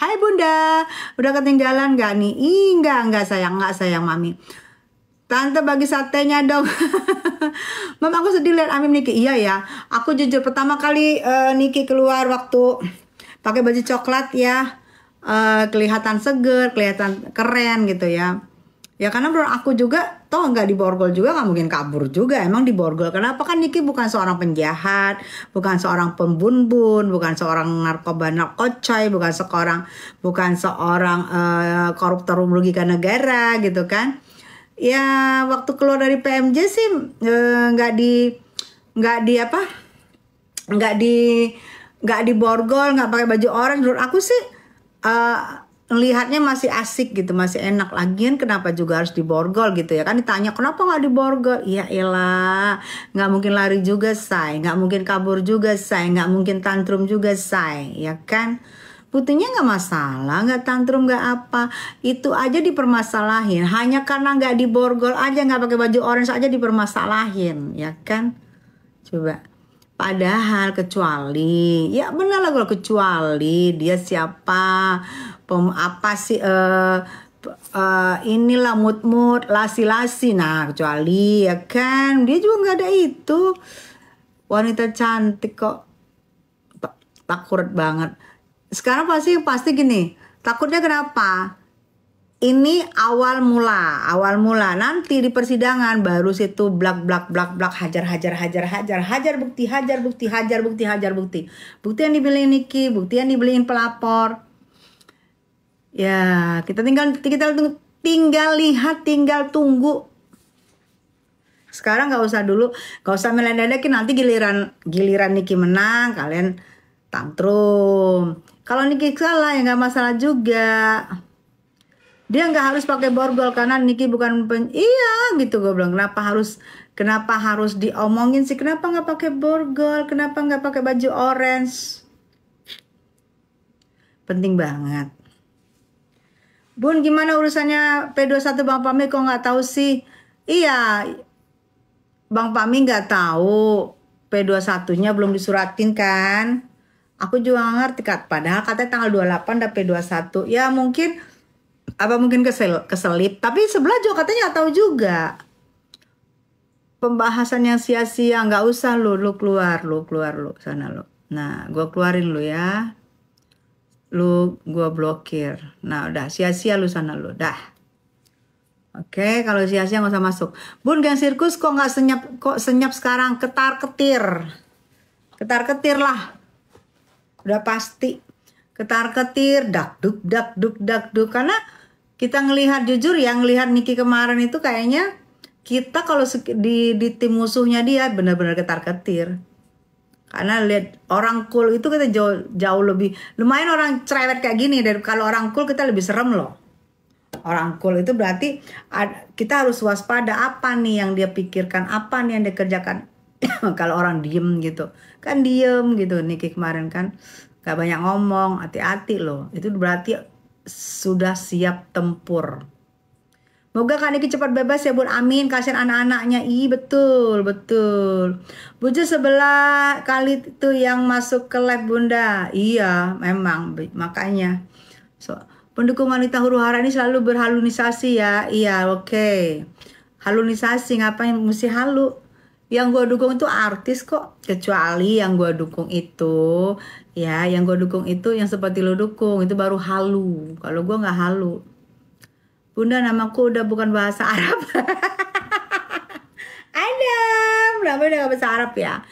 Hai Bunda, udah ketinggalan gak nih? Ih, enggak sayang Mami. Tante bagi satenya dong. Mam, aku sedih lihat Amim Niki. Iya ya, aku jujur pertama kali Niki keluar waktu pakai baju coklat ya, kelihatan seger, kelihatan keren gitu ya. Ya karena menurut aku juga, toh nggak diborgol juga nggak mungkin kabur juga. Emang diborgol. Kenapa? Kan Niki bukan seorang penjahat, bukan seorang pembunuh, bukan seorang narkoba narkocoy, bukan seorang koruptor merugikan negara gitu kan. Ya waktu keluar dari PMJ sih nggak di nggak di apa nggak di nggak diborgol, nggak pakai baju orange. Menurut aku sih lihatnya masih asik gitu, masih enak. Lagian kenapa juga harus diborgol gitu ya kan, ditanya kenapa nggak diborgol. Ya elah, nggak mungkin lari juga say, nggak mungkin kabur juga say, nggak mungkin tantrum juga say, ya kan. Buktinya nggak masalah, nggak tantrum, nggak apa. Itu aja dipermasalahin. Hanya karena nggak diborgol aja, nggak pakai baju orange aja dipermasalahin, ya kan. Coba. Padahal kecuali, ya benar lah kalau kecuali dia siapa, apa sih, inilah mood lasi-lasi. Nah kecuali ya kan, dia juga nggak ada itu. Wanita cantik kok, takut banget. Sekarang pasti gini, takutnya kenapa? Ini awal mula. Nanti di persidangan baru situ blak, hajar bukti. Bukti yang dibeliin Niki, bukti yang dibeliin pelapor. Ya, kita tinggal lihat, tinggal tunggu. Sekarang nggak usah meledekin, nanti giliran Niki menang, kalian tantrum. Kalau Niki salah ya nggak masalah juga. Dia nggak harus pakai borgol karena Niki bukan iya gitu. Gue bilang kenapa harus diomongin sih, kenapa nggak pakai borgol, kenapa nggak pakai baju orange. Penting banget. Bun, gimana urusannya P21 Bang Pami, kok nggak tahu sih? Iya, Bang Pami nggak tahu, P21-nya belum disuratin kan. Aku juga nggak ngerti, padahal katanya tanggal 28 ada P21. Ya mungkin keselip, tapi sebelah juga katanya nggak tahu juga. Pembahasan yang sia-sia, nggak usah lu keluar sana lu. Nah gue keluarin lu ya, gue blokir. Nah udah sia-sia lu sana lu dah. Oke, kalau sia-sia nggak usah masuk. Bun, gang sirkus kok nggak senyap sekarang, ketar ketir lah, udah pasti ketar ketir, dak duk. Karena kita ngelihat, jujur ya, ngelihat Niki kemarin itu kayaknya kita kalau di tim musuhnya dia benar-benar ketar ketir. Karena lihat orang cool itu kita jauh lebih, lumayan orang cerewet kayak gini, dari kalau orang cool kita lebih serem loh. Orang cool itu berarti kita harus waspada, apa nih yang dia pikirkan, apa nih yang dia kerjakan. Kalau orang diem gitu kan, diem gitu. Niki kemarin kan gak banyak ngomong, hati-hati loh. Itu berarti sudah siap tempur. Moga Kak Niki cepat bebas ya Bun, amin. Kasihan anak-anaknya. Betul. Buju sebelah kali itu yang masuk ke live Bunda. Iya memang, makanya pendukung wanita huru-hara ini selalu berhalunisasi ya. Iya, oke. Halunisasi, ngapain mesti halu? Yang gue dukung itu artis kok. Kecuali yang gue dukung itu, ya, yang gue dukung itu yang seperti lo dukung, itu baru halu. Kalau gue nggak halu. Bunda, namaku udah bukan bahasa Arab. Adam, namanya udah gak bahasa Arab ya.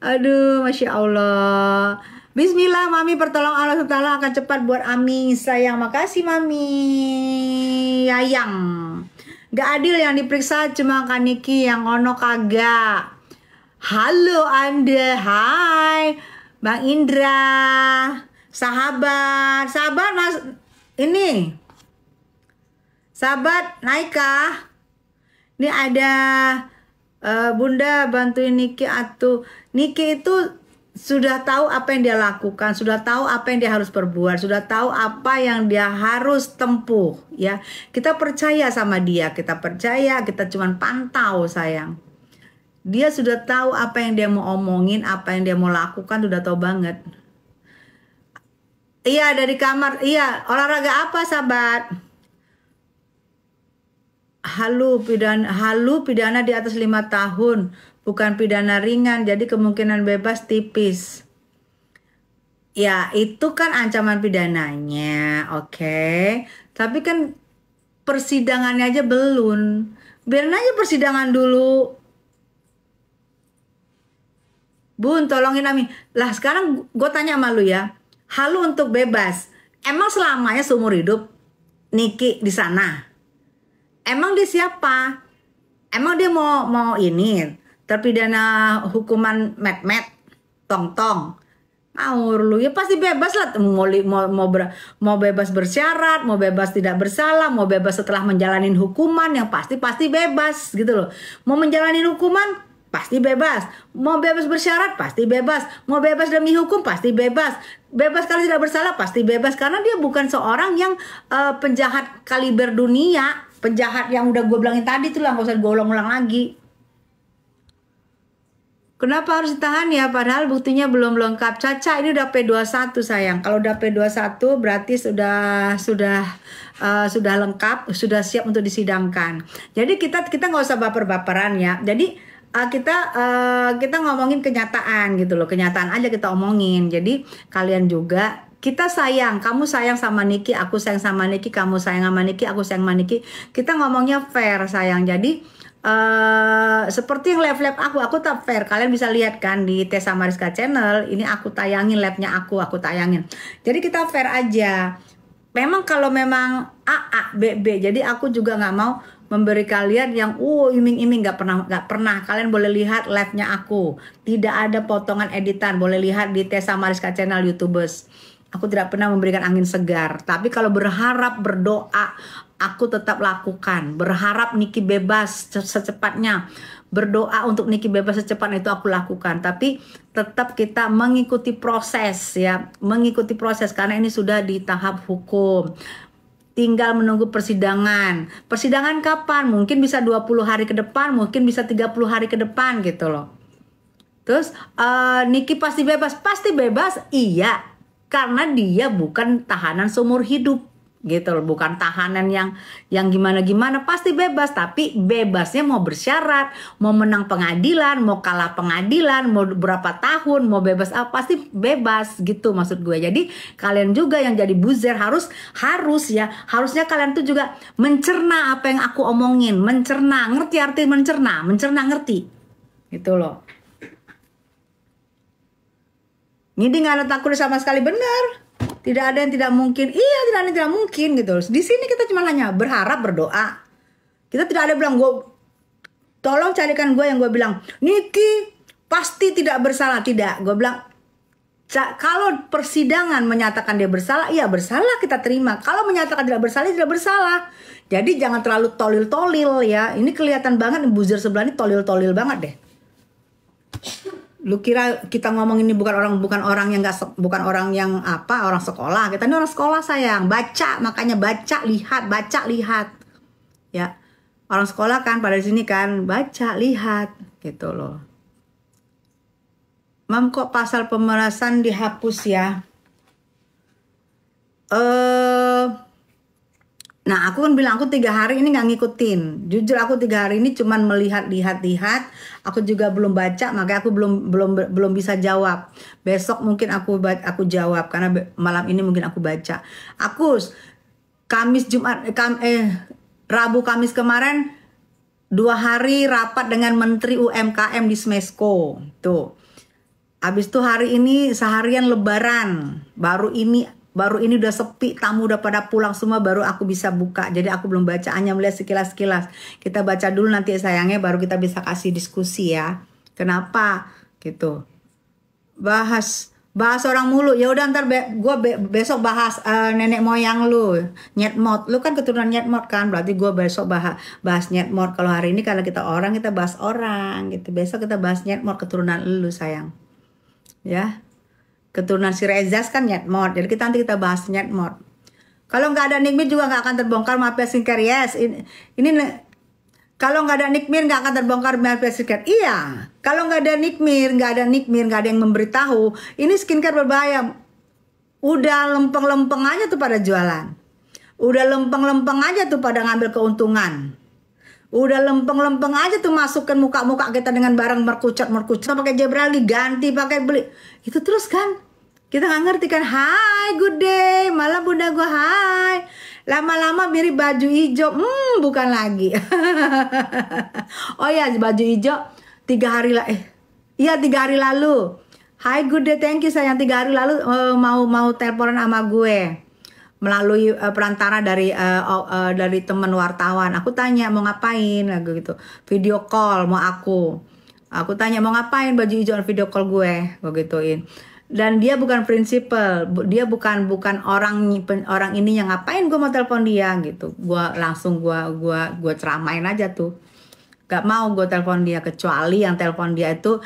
Aduh, Masya Allah. Bismillah, Mami, pertolong Allah SWT akan cepat buat Ami sayang. Makasih Mami Yayang. Gak adil yang diperiksa cuma Kak Niki, yang ono kagak. Halo Anda, hai Bang Indra, sahabat Mas, ini sahabat Naika. Ini ada Bunda bantuin Niki atuh. Niki itu sudah tahu apa yang dia lakukan, sudah tahu apa yang dia harus perbuat, sudah tahu apa yang dia harus tempuh, ya. Kita percaya sama dia, kita cuman pantau sayang. Dia sudah tahu apa yang dia mau omongin, apa yang dia mau lakukan, sudah tahu banget. Iya, dari kamar. Iya, olahraga apa, sahabat? Halu pidana di atas 5 tahun, bukan pidana ringan, jadi kemungkinan bebas tipis. Ya, itu kan ancaman pidananya, oke. Tapi kan persidangannya aja belum. Biarin aja persidangan dulu. Bun, tolongin Ami. Lah sekarang gue tanya sama lu ya. Halu untuk bebas. Emang selamanya seumur hidup Niki di sana? Emang dia siapa? Emang dia mau ini terpidana hukuman met-met, tong-tong? Ngawur lu, ya pasti bebas lah. Mau bebas bersyarat, mau bebas tidak bersalah, mau bebas setelah menjalani hukuman, yang pasti bebas gitu loh. Mau menjalani hukuman pasti bebas, mau bebas bersyarat pasti bebas, mau bebas demi hukum pasti bebas, bebas kalau tidak bersalah pasti bebas, karena dia bukan seorang yang penjahat kaliber dunia, penjahat yang udah gue bilangin tadi tuh lah, nggak usah gue ulang-ulang lagi. Kenapa harus ditahan ya? Padahal buktinya belum lengkap. Caca, ini udah P21 sayang. Kalau udah P21 berarti sudah lengkap, sudah siap untuk disidangkan. Jadi kita nggak usah baper-baperan ya. Jadi kita ngomongin kenyataan gitu loh. Kenyataan aja kita omongin. Jadi kalian juga, kita sayang, kamu sayang sama Niki, aku sayang sama Niki, kamu sayang sama Niki, aku sayang sama Niki. Kita ngomongnya fair sayang. Jadi seperti yang live aku tak fair. Kalian bisa lihat kan di Tessa Mariska channel, ini aku tayangin live-nya aku tayangin. Jadi kita fair aja. Memang kalau memang A, B, jadi aku juga nggak mau memberi kalian yang iming-iming, nggak pernah. Kalian boleh lihat live-nya aku. Tidak ada potongan editan, boleh lihat di Tessa Mariska channel YouTubers. Aku tidak pernah memberikan angin segar. Tapi kalau berharap, berdoa, aku tetap lakukan. Berharap Niki bebas secepatnya. Berdoa untuk Niki bebas secepatnya, itu aku lakukan. Tapi tetap kita mengikuti proses ya. Mengikuti proses karena ini sudah di tahap hukum. Tinggal menunggu persidangan. Persidangan kapan? Mungkin bisa 20 hari ke depan, mungkin bisa 30 hari ke depan gitu loh. Terus Niki pasti bebas. Pasti bebas? Iya. Karena dia bukan tahanan seumur hidup gitu loh, bukan tahanan yang gimana-gimana, pasti bebas. Tapi bebasnya mau bersyarat, mau menang pengadilan, mau kalah pengadilan, mau berapa tahun, mau bebas pasti bebas gitu maksud gue. Jadi kalian juga yang jadi buzzer harusnya kalian tuh juga mencerna apa yang aku omongin, mencerna, ngerti arti mencerna ngerti gitu loh. Ini nggak ada takut sama sekali, benar. Tidak ada yang tidak mungkin. Iya, tidak ada yang tidak mungkin gitu. Di sini kita cuma hanya berharap, berdoa. Kita tidak ada bilang, tolong carikan gue yang gue bilang, Niki pasti tidak bersalah. Tidak, gue bilang, kalau persidangan menyatakan dia bersalah, iya bersalah, kita terima. Kalau menyatakan tidak bersalah. Jadi jangan terlalu tolil-tolil ya. Ini kelihatan banget buzzer sebelah ini tolil-tolil banget deh. Lu kira kita ngomong ini bukan orang yang orang sekolah. Kita ini orang sekolah sayang. Makanya baca lihat ya. Orang sekolah kan pada sini kan baca lihat gitu loh. Mam, kok pasal pemerasan dihapus ya? Nah aku kan bilang aku 3 hari ini nggak ngikutin. Jujur aku 3 hari ini cuman melihat. Aku juga belum baca, makanya aku belum bisa jawab. Besok mungkin aku jawab karena malam ini mungkin aku baca. Aku Rabu Kamis kemarin 2 hari rapat dengan Menteri UMKM di Smesco tuh. Habis itu hari ini seharian Lebaran. Baru ini udah sepi, tamu udah pada pulang semua, baru aku bisa buka. Jadi aku belum baca, hanya melihat sekilas-sekilas. Kita baca dulu nanti sayangnya, baru kita bisa kasih diskusi ya. Kenapa gitu? Bahas orang mulu. Ya udah ntar gue besok bahas nenek moyang lu, Nyetmot. Lu kan keturunan Nyetmot kan, berarti gue besok bahas Nyetmot. Kalau hari ini karena kita bahas orang gitu. Besok kita bahas Nyetmot, keturunan lu sayang. Ya. Keturunan si Rezas kan Nyetmot. Jadi nanti kita bahas Nyetmot. Kalau nggak ada Nikmir juga nggak akan terbongkar mafia skincare. Yes, ini kalau nggak ada Nikmir nggak akan terbongkar mafia skincare. Iya. Kalau nggak ada Nikmir, nggak ada yang memberitahu. Ini skincare berbahaya. Udah lempeng-lempeng aja tuh pada jualan. Udah lempeng-lempeng aja tuh pada ngambil keuntungan. Udah lempeng-lempeng aja tuh masukkan muka-muka kita dengan barang merkucat-merkucat. Pakai jebra lagi, ganti, pakai beli. Itu terus kan. Kita nggak ngerti kan. Hai, good day. Malah bunda gue, hai. Lama-lama mirip baju hijau. Bukan lagi. Oh ya, baju hijau 3 hari lah. Iya 3 hari lalu. Hai, good day, thank you sayang. 3 hari lalu mau teleponan sama gue melalui perantara dari teman wartawan. Aku tanya mau ngapain gitu. Video call mau aku tanya mau ngapain, baju hijau, video call gue gituin. Dan dia bukan prinsipal, dia bukan orang ini yang ngapain gue mau telepon dia gitu. Gue ceramain aja tuh. Gak mau gue telepon dia, kecuali yang telepon dia itu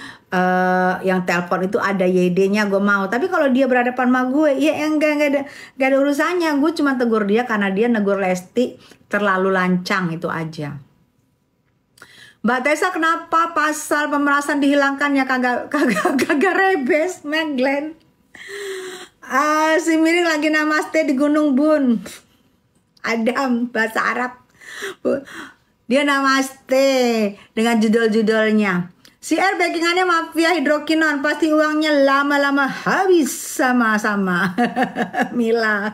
yang telepon itu ada YD-nya gue mau. Tapi kalau dia berhadapan sama gue, ya enggak ada urusannya. Gue cuma tegur dia karena dia negur Lesti terlalu lancang, itu aja. Mbak Tessa, kenapa pasal pemerasan dihilangkan ya? Kagak rebes, Meglen. Si Miring lagi namaste di Gunung Bun. Adam bahasa Arab. Dia namaste dengan judul-judulnya. Si R backingannya mafia hidrokinon, pasti uangnya lama-lama habis sama-sama. Mila.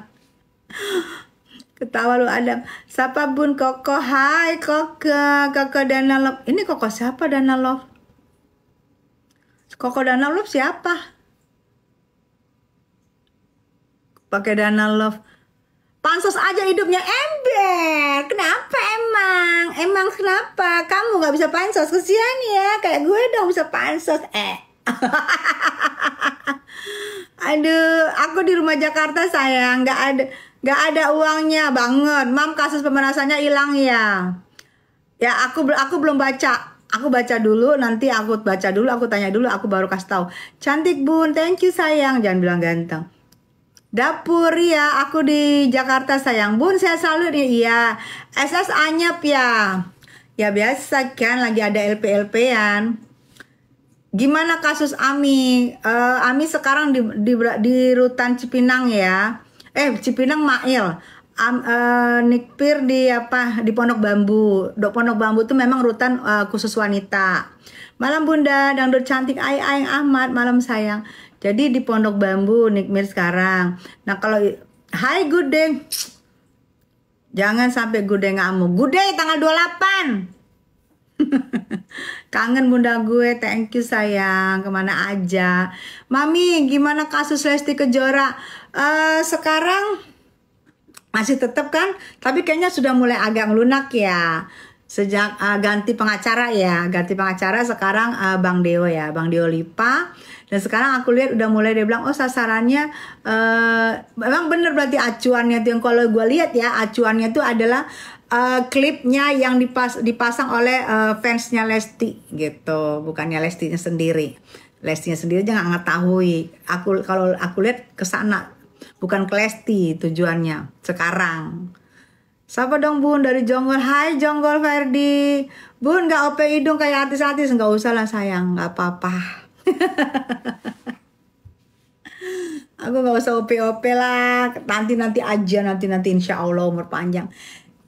Ketawa lu Adam. Siapa Bun? Koko. Hai Koko Dana Love. Ini Koko siapa Dana Love? Koko Dana Love siapa? Pakai Dana Love. Pansos aja hidupnya ember. Kenapa emang? Emang kenapa? Kamu gak bisa pansos? Kesian ya. Kayak gue dong bisa pansos. Aduh, aku di rumah Jakarta sayang. Gak ada uangnya banget. Mam, kasus pemerasannya hilang ya. Ya aku belum baca. Aku baca dulu, nanti aku baca dulu, aku tanya dulu, aku baru kasih tahu. Cantik Bun, thank you sayang. Jangan bilang ganteng. Dapur ya, aku di Jakarta sayang. Bun, saya selalu nih. Iya. SS anyap ya. Ya biasa kan, lagi ada LP-LP-an. Gimana kasus Ami? Ami sekarang di Rutan Cipinang ya. Cipinang Mail. Nikpir di Pondok Bambu. Pondok Bambu itu memang rutan khusus wanita. Malam Bunda, dangdut cantik Aing Ahmad, malam sayang. Jadi di Pondok Bambu Nikmir sekarang. Nah kalau hai good day. Jangan sampai good day ngamuk. Good day tanggal 28. Kangen bunda gue, thank you sayang. Kemana aja. Mami, gimana kasus Lesti Kejora? Sekarang masih tetap kan? Tapi kayaknya sudah mulai agak melunak ya. Sejak ganti pengacara ya. Ganti pengacara sekarang Bang Deo ya. Bang Deo Lipa. Dan sekarang aku lihat udah mulai dia bilang, oh sasarannya memang bener berarti acuannya tuh yang kalau gue lihat ya, acuannya tuh adalah klipnya yang dipasang oleh fansnya Lesti gitu, bukannya Lestinya sendiri. Lestinya sendiri aja nggak ngetahui. Kalau aku lihat ke sana, bukan ke Lesti tujuannya sekarang. Siapa dong Bun dari Jonggol? Hai Jonggol Ferdi. Bun nggak OP hidung kayak artis-artis, nggak usah lah sayang, nggak apa-apa. Aku gak usah OP-OP lah. Nanti aja. Nanti insya Allah umur panjang.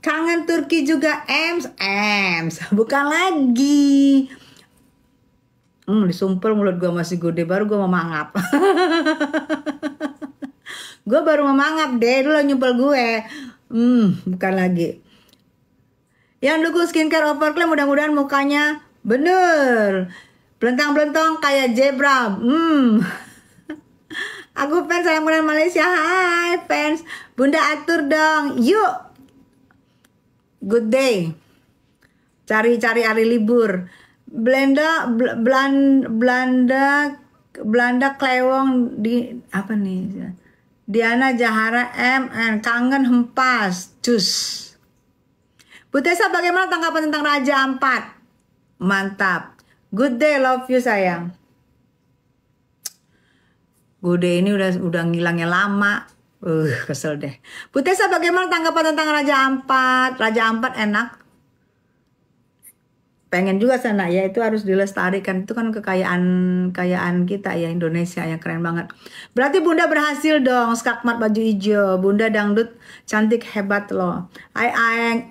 Kangen Turki juga. Ems bukan lagi. Disumpel mulut gue masih gede. Baru gue mau mangap. Gue baru mau mangap deh. Dulu nyumpel gue. Bukan lagi. Yang dukung skincare overclaim, mudah-mudahan mukanya bener. Belentang-belentong kayak zebra. Aku fans sayang Bunda Malaysia. Hai fans. Bunda atur dong. Yuk. Good day. Cari hari libur. Belanda Klewong di apa nih? Diana Jahara MN kangen hempas. Cus. Bu Tessa, bagaimana tanggapan tentang Raja Ampat? Mantap. Good day, love you sayang. Good day ini udah ngilangnya lama. Kesel deh. Bu Tessa, bagaimana tanggapan tentang Raja Ampat? Raja Ampat enak. pengen juga sana ya, itu harus dilestarikan, itu kan kekayaan kita ya, Indonesia yang keren banget. Berarti Bunda berhasil dong, skakmat baju hijau, Bunda dangdut cantik hebat loh.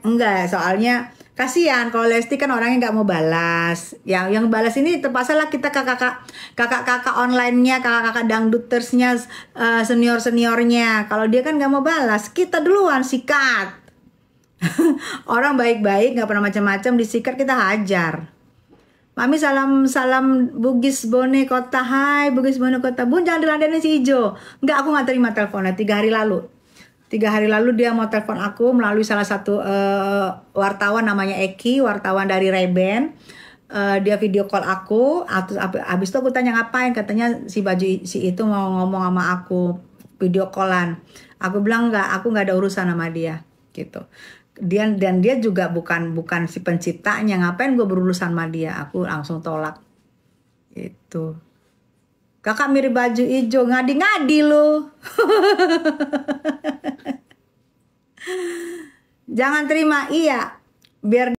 Enggak, soalnya kasihan kalau Lesti kan orangnya nggak mau balas, yang balas ini terpaksa lah kita kakak-kakak online-nya, kakak-kakak dangdutersnya, senior-seniornya. Kalau dia kan nggak mau balas, kita duluan sikat. Orang baik-baik nggak pernah macam-macam, disikat kita hajar. Mami salam Bugis Bone Kota. Hai Bugis Bone Kota. Bun jangan diladenin si Ijo. Enggak, aku nggak terima teleponnya 3 hari lalu. 3 hari lalu dia mau telepon aku melalui salah satu wartawan namanya Eki, wartawan dari Reben. Dia video call aku. Abis itu aku tanya ngapain, katanya si itu mau ngomong sama aku, video callan. Aku bilang enggak, aku nggak ada urusan sama dia gitu. Dan dia juga bukan si penciptanya, ngapain gue berurusan sama dia. Aku langsung tolak itu. Kakak mirip baju hijau, ngadi-ngadi lu. Jangan terima, iya biar